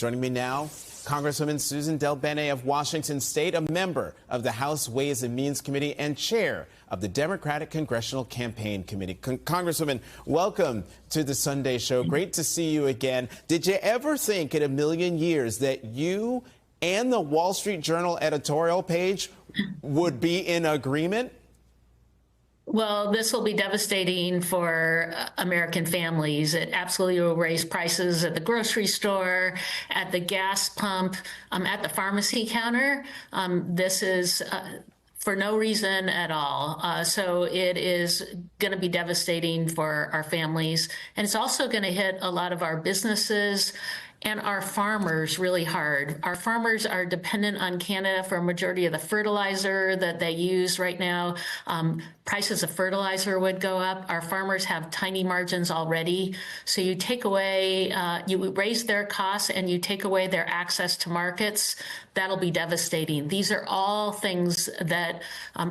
Joining me now, Congresswoman Susan DelBene of Washington State, a member of the House Ways and Means Committee and chair of the Democratic Congressional Campaign Committee. Congresswoman, welcome to the Sunday Show. Great to see you again. Did you ever think in a million years that you and the Wall Street Journal editorial page would be in agreement? Well, this will be devastating for American families. It absolutely will raise prices at the grocery store, at the gas pump, at the pharmacy counter. This is for no reason at all. So it is going to be devastating for our families. And it's also going to hit a lot of our businesses and our farmers really hard. Our farmers are dependent on Canada for a majority of the fertilizer that they use right now. Prices of fertilizer would go up. Our farmers have tiny margins already. So you take away, you raise their costs and you take away their access to markets, that'll be devastating. These are all things that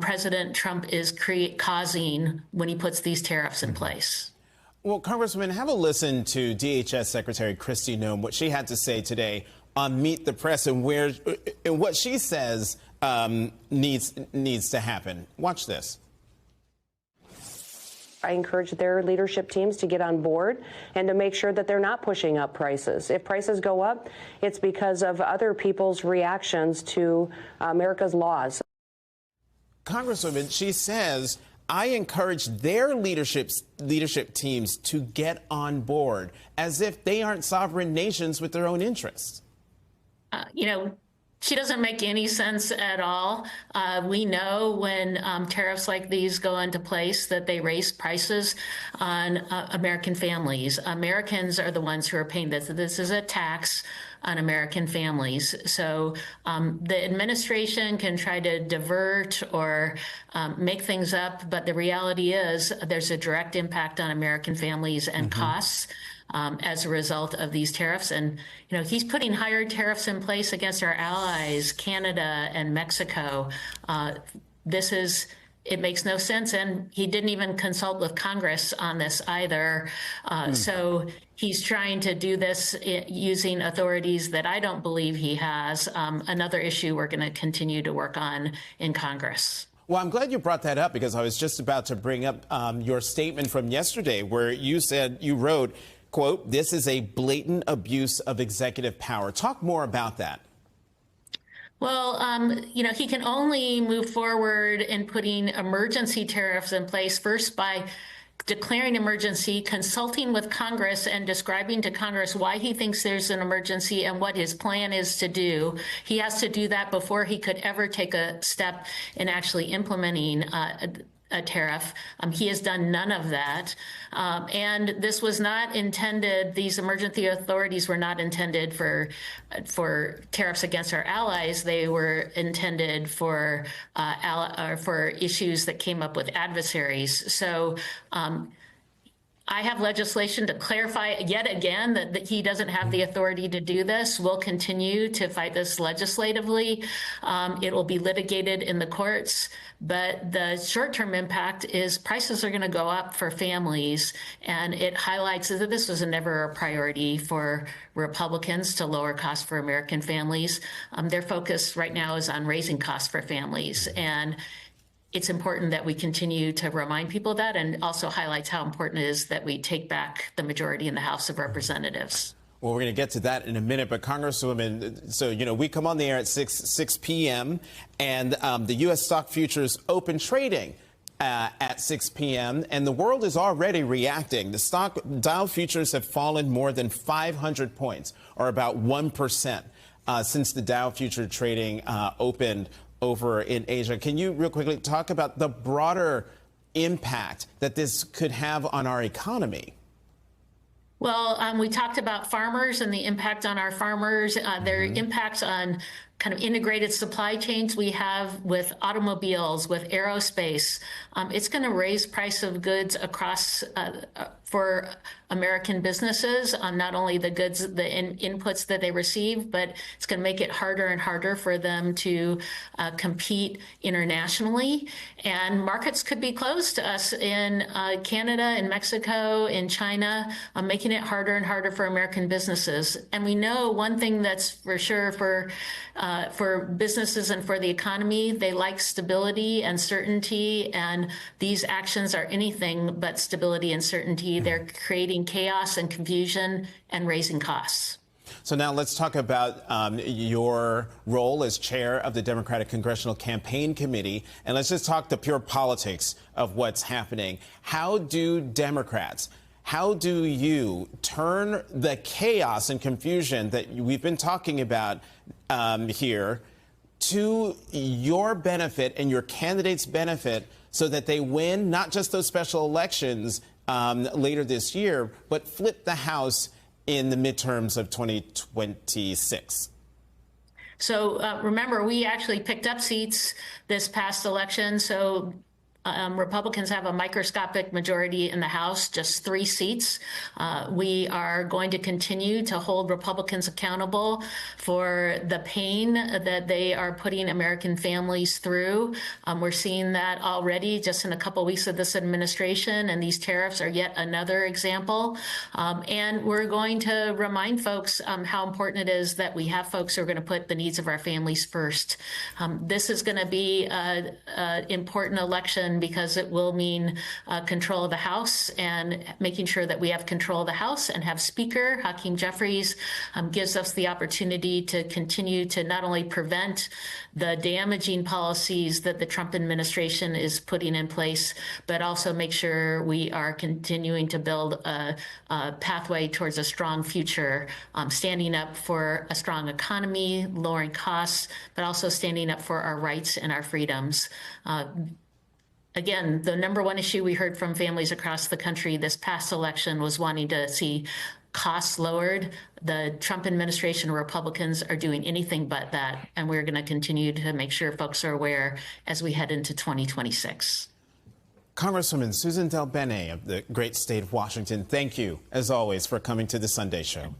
President Trump is causing when he puts these tariffs in place. Well, Congresswoman, have a listen to DHS Secretary Kristi Noem, what she had to say today on Meet the Press and what she says needs to happen. Watch this. I encourage their leadership teams to get on board and to make sure that they're not pushing up prices. If prices go up, it's because of other people's reactions to America's laws. Congresswoman, she says, I encourage their leadership teams to get on board, as if they aren't sovereign nations with their own interests. She doesn't make any sense at all. We know when tariffs like these go into place that they raise prices on American families. Americans are the ones who are paying this. This is a tax on American families. So the administration can try to divert or make things up, but the reality is there's a direct impact on American families and costs as a result of these tariffs. And, he's putting higher tariffs in place against our allies, Canada and Mexico. It makes no sense. And he didn't even consult with Congress on this either. So he's trying to do this using authorities that I don't believe he has. Another issue we're going to continue to work on in Congress. Well, I'm glad you brought that up, because I was just about to bring up your statement from yesterday where you wrote, quote, "This is a blatant abuse of executive power." Talk more about that. Well, he can only move forward in putting emergency tariffs in place, first by declaring emergency, consulting with Congress and describing to Congress why he thinks there's an emergency and what his plan is to do. He has to do that before he could ever take a step in actually implementing a tariff. He has done none of that. And this was not intended, these emergency authorities were not intended for tariffs against our allies. They were intended for issues that came up with adversaries. So I have legislation to clarify yet again that he doesn't have the authority to do this. We'll continue to fight this legislatively. It will be litigated in the courts, but the short-term impact is prices are going to go up for families, and it highlights that this was never a priority for Republicans to lower costs for American families. Their focus right now is on raising costs for families, and it's important that we continue to remind people of that, and also highlights how important it is that we take back the majority in the House of Representatives. Well, we're going to get to that in a minute, but Congresswoman, so, we come on the air at 6 p.m., and the U.S. stock futures open trading at 6 p.m., and the world is already reacting. The stock Dow futures have fallen more than 500 points, or about 1%, since the Dow future trading opened over in Asia. Can you real quickly talk about the broader impact that this could have on our economy? Well, we talked about farmers and the impact on our farmers. Their impacts on kind of integrated supply chains we have with automobiles, with aerospace. It's going to raise price of goods across for American businesses on not only the goods, the inputs that they receive, but it's going to make it harder and harder for them to compete internationally. And markets could be closed to us in Canada, in Mexico, in China, making it harder and harder for American businesses. And we know one thing that's for sure for businesses and for the economy, they like stability and certainty, and these actions are anything but stability and certainty. They're creating chaos and confusion and raising costs. So now let's talk about your role as chair of the Democratic Congressional Campaign Committee, and let's just talk the pure politics of what's happening. How do you turn the chaos and confusion that we've been talking about here to your benefit and your candidates' benefit so that they win not just those special elections later this year, but flip the House in the midterms of 2026? So remember, we actually picked up seats this past election. So Republicans have a microscopic majority in the House, just 3 seats. We are going to continue to hold Republicans accountable for the pain that they are putting American families through. We're seeing that already just in a couple of weeks of this administration, and these tariffs are yet another example. And we're going to remind folks how important it is that we have folks who are going to put the needs of our families first. This is going to be an important election because it will mean control of the House, and making sure that we have control of the House and have Speaker Hakeem Jeffries gives us the opportunity to continue to not only prevent the damaging policies that the Trump administration is putting in place, but also make sure we are continuing to build a pathway towards a strong future, standing up for a strong economy, lowering costs, but also standing up for our rights and our freedoms. Again, the number one issue we heard from families across the country this past election was wanting to see costs lowered. The Trump administration, Republicans are doing anything but that, and we're going to continue to make sure folks are aware as we head into 2026. Congresswoman Susan DelBene of the great state of Washington, thank you, as always, for coming to the Sunday Show.